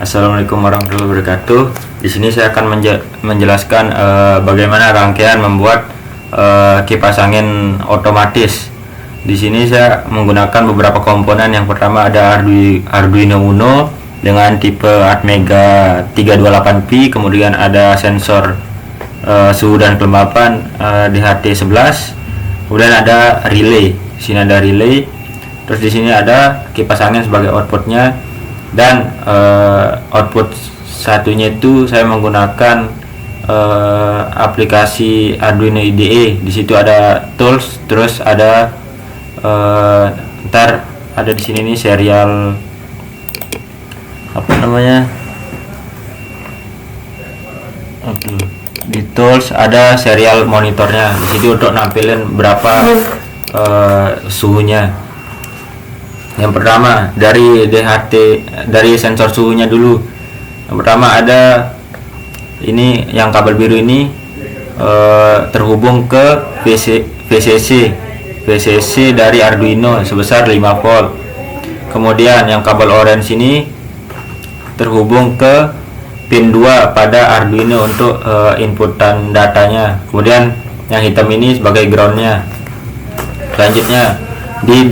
Assalamualaikum warahmatullahi wabarakatuh. Di sini saya akan menjelaskan bagaimana rangkaian membuat kipas angin otomatis. Di sini saya menggunakan beberapa komponen. Yang pertama ada Arduino Uno dengan tipe Atmega 328P, kemudian ada sensor suhu dan kelembapan DHT11, kemudian ada relay. Di sini ada relay. Terus di sini ada kipas angin sebagai outputnya, dan output satunya itu saya menggunakan aplikasi Arduino IDE. Di situ ada tools, terus ada ntar ada di sini nih serial apa namanya, di tools ada serial monitornya. Di situ untuk nampilin berapa suhunya. Yang pertama dari DHT, dari sensor suhunya dulu. Yang pertama ada ini, yang kabel biru ini terhubung ke VCC dari Arduino sebesar 5 volt. Kemudian yang kabel orange ini terhubung ke pin 2 pada Arduino untuk inputan datanya. Kemudian yang hitam ini sebagai groundnya. Selanjutnya di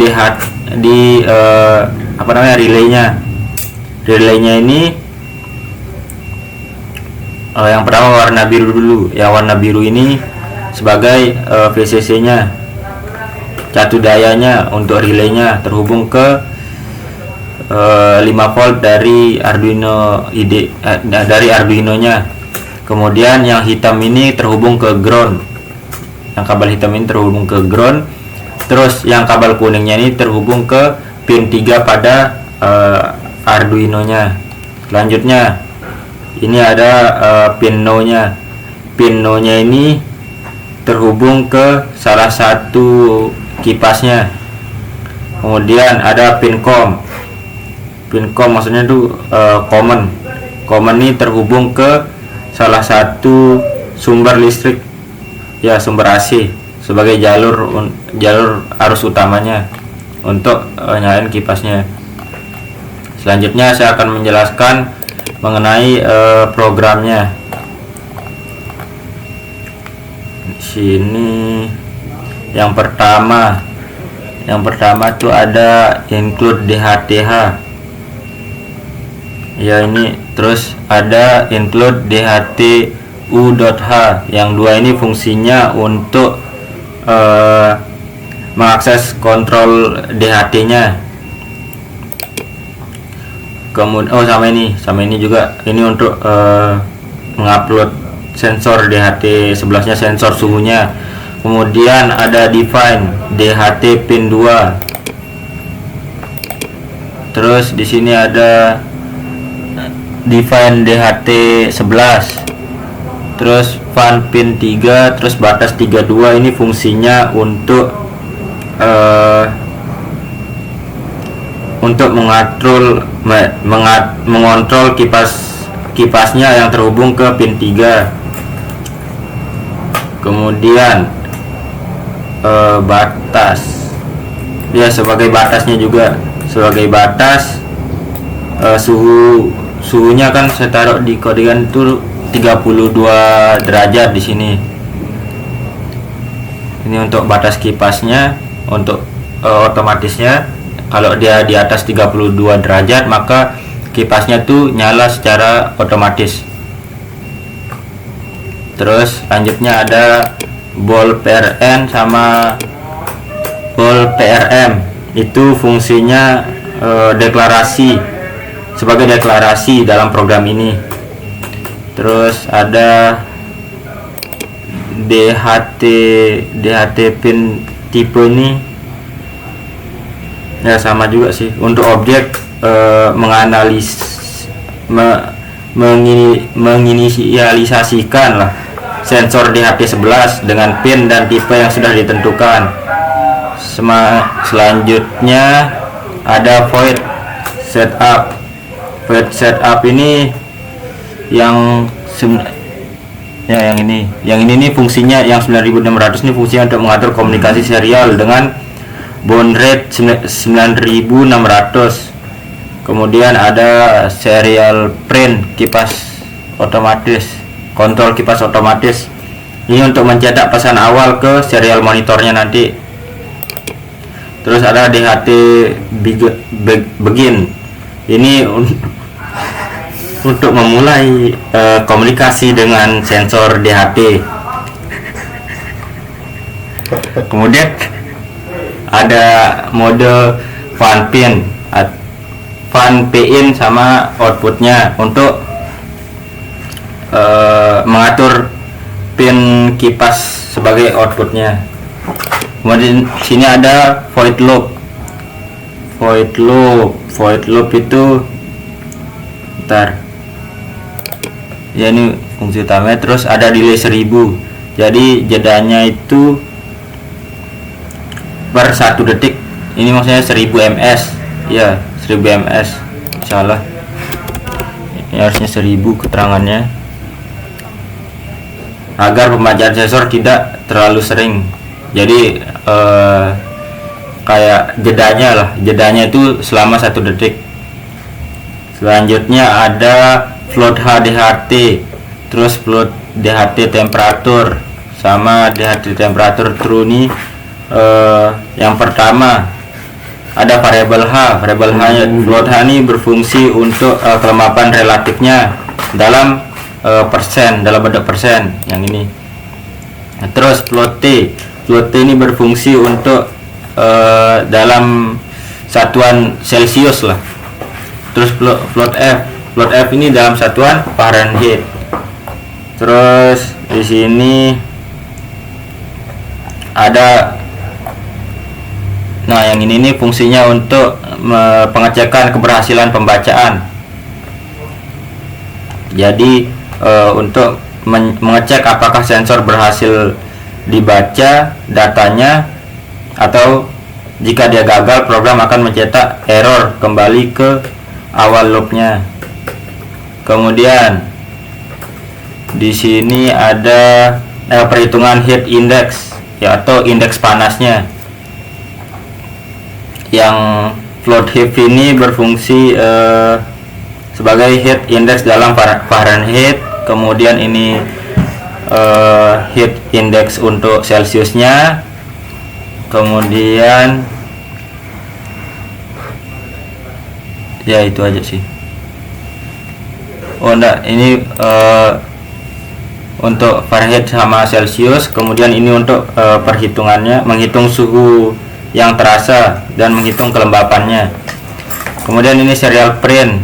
relaynya ini yang pertama warna biru dulu. Yang warna biru ini sebagai VCC nya. Catu dayanya untuk relaynya terhubung ke 5 volt dari Arduino IDE, dari Arduino nya. Kemudian yang hitam ini terhubung ke ground. Yang kabel hitam ini terhubung ke ground. Terus yang kabel kuningnya ini terhubung ke pin 3 pada Arduino nya. Selanjutnya ini ada pin no nya. Pin no nya ini terhubung ke salah satu kipasnya. Kemudian ada pin com. Pin com maksudnya itu common. Common ini terhubung ke salah satu sumber listrik, ya sumber AC, sebagai jalur arus utamanya untuk nyalain kipasnya. Selanjutnya saya akan menjelaskan mengenai programnya. Sini yang pertama tuh ada include DHTH. Ya ini, terus ada include DHT-U.H. Yang dua ini fungsinya untuk mengakses kontrol DHT-nya. Kemudian sama ini juga, ini untuk mengupload sensor DHT11 nya, sensor suhunya. Kemudian ada define DHT pin 2. Terus di sini ada define DHT11. Terus fan pin 3, terus batas 32. Ini fungsinya untuk mengontrol kipasnya yang terhubung ke pin 3. Kemudian batas, ya sebagai batasnya juga, sebagai batas suhunya kan saya taruh di kodean itu 32 derajat di sini. Ini untuk batas kipasnya. Untuk otomatisnya, kalau dia di atas 32 derajat maka kipasnya tuh nyala secara otomatis. Terus lanjutnya ada ball PRN sama ball PRM. Itu fungsinya deklarasi, sebagai deklarasi dalam program ini. Terus ada DHT pin tipe ini, ya sama juga sih, untuk objek menginisialisasikan lah sensor DHT11 dengan pin dan tipe yang sudah ditentukan. Selanjutnya ada void setup. Void setup ini yang ini fungsinya, yang 9600 ini fungsinya untuk mengatur komunikasi serial dengan baud rate 9600. Kemudian ada serial print kipas otomatis, kontrol kipas otomatis. Ini untuk mencetak pesan awal ke serial monitornya nanti. Terus ada DHT begin. Ini untuk memulai komunikasi dengan sensor DHT. Kemudian ada mode fan in sama outputnya untuk mengatur pin kipas sebagai outputnya. Kemudian sini ada void loop itu ya, ini fungsi utama. Terus ada delay 1000, jadi jedanya itu per 1 detik. Ini maksudnya 1000 ms ya, 1000 ms, salah, ini harusnya 1000 keterangannya, agar pembacaan sensor tidak terlalu sering. Jadi kayak jedanya itu selama 1 detik. Selanjutnya ada float HDHT, terus float DHT temperatur sama DHT temperatur true. Nih yang pertama ada variabel H. Variabel H float H ini berfungsi untuk kelembapan relatifnya dalam dalam bentuk persen yang ini. Nah, terus float T ini berfungsi untuk dalam satuan Celsius lah. Terus float F ini dalam satuan Fahrenheit. Terus di sini ada, nah yang ini nih fungsinya untuk pengecekan keberhasilan pembacaan. Jadi untuk mengecek apakah sensor berhasil dibaca datanya, atau jika dia gagal, program akan mencetak error kembali ke awal loopnya. Kemudian di sini ada perhitungan heat index ya, atau indeks panasnya. Yang float heat ini berfungsi sebagai heat index dalam Fahrenheit. Kemudian ini heat index untuk Celsiusnya. Kemudian ya itu aja sih. Oh enggak, ini untuk Fahrenheit sama Celsius. Kemudian ini untuk perhitungannya, menghitung suhu yang terasa dan menghitung kelembapannya. Kemudian ini serial print,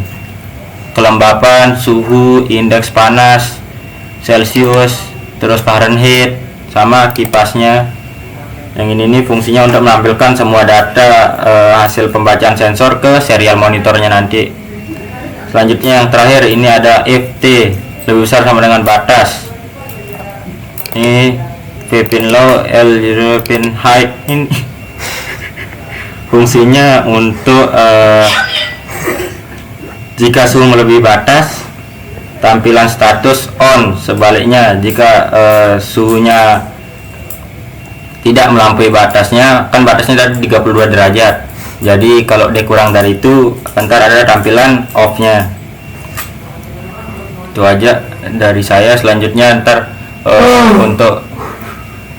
kelembapan, suhu, indeks panas, Celsius, terus Fahrenheit sama kipasnya. Yang ini fungsinya untuk menampilkan semua data hasil pembacaan sensor ke serial monitornya nanti. Selanjutnya yang terakhir ini ada if T lebih besar sama dengan batas. Ini V pin low, L pin high. Ini fungsinya untuk jika suhu melebihi batas, tampilan status on. Sebaliknya jika suhunya tidak melampaui batasnya, kan batasnya dari 32 derajat. Jadi kalau dia kurang dari itu, ntar ada tampilan off-nya. Itu aja dari saya. Selanjutnya ntar untuk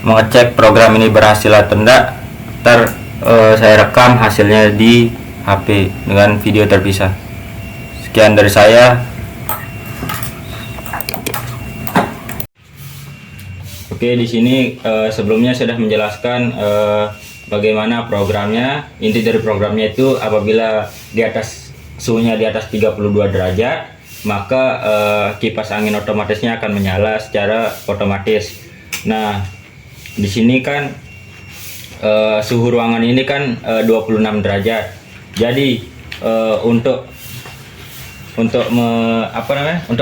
mengecek program ini berhasil atau enggak, ntar saya rekam hasilnya di HP dengan video terpisah. Sekian dari saya. Oke, di sini sebelumnya sudah menjelaskan bagaimana programnya. Inti dari programnya itu apabila di atas suhunya di atas 32 derajat, maka kipas angin otomatisnya akan menyala secara otomatis. Nah, di sini kan suhu ruangan ini kan 26 derajat. Jadi untuk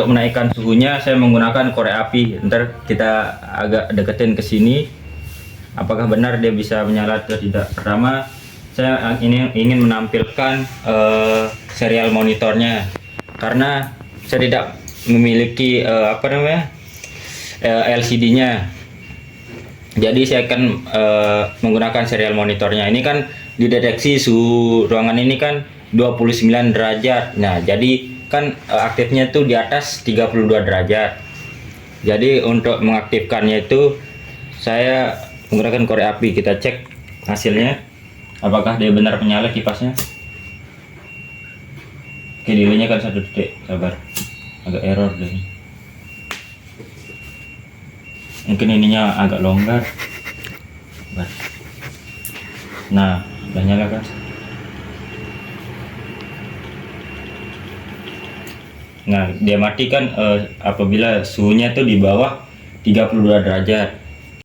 menaikkan suhunya saya menggunakan korek api. Ntar kita agak deketin ke sini, apakah benar dia bisa menyala atau tidak. Pertama, saya ingin menampilkan serial monitornya, karena saya tidak memiliki LCD-nya. Jadi saya akan menggunakan serial monitornya. Ini kan dideteksi suhu ruangan ini kan 29 derajat. Nah, jadi kan aktifnya tuh di atas 32 derajat. Jadi untuk mengaktifkannya itu saya menggunakan korek api. Kita cek hasilnya apakah dia benar menyala kipasnya. Oke, delaynya kan 1 detik, sabar, agak error deh. Mungkin ininya agak longgar. Sabar. Nah, udah nyala kan. Nah, dia mati kan apabila suhunya tuh di bawah 32 derajat.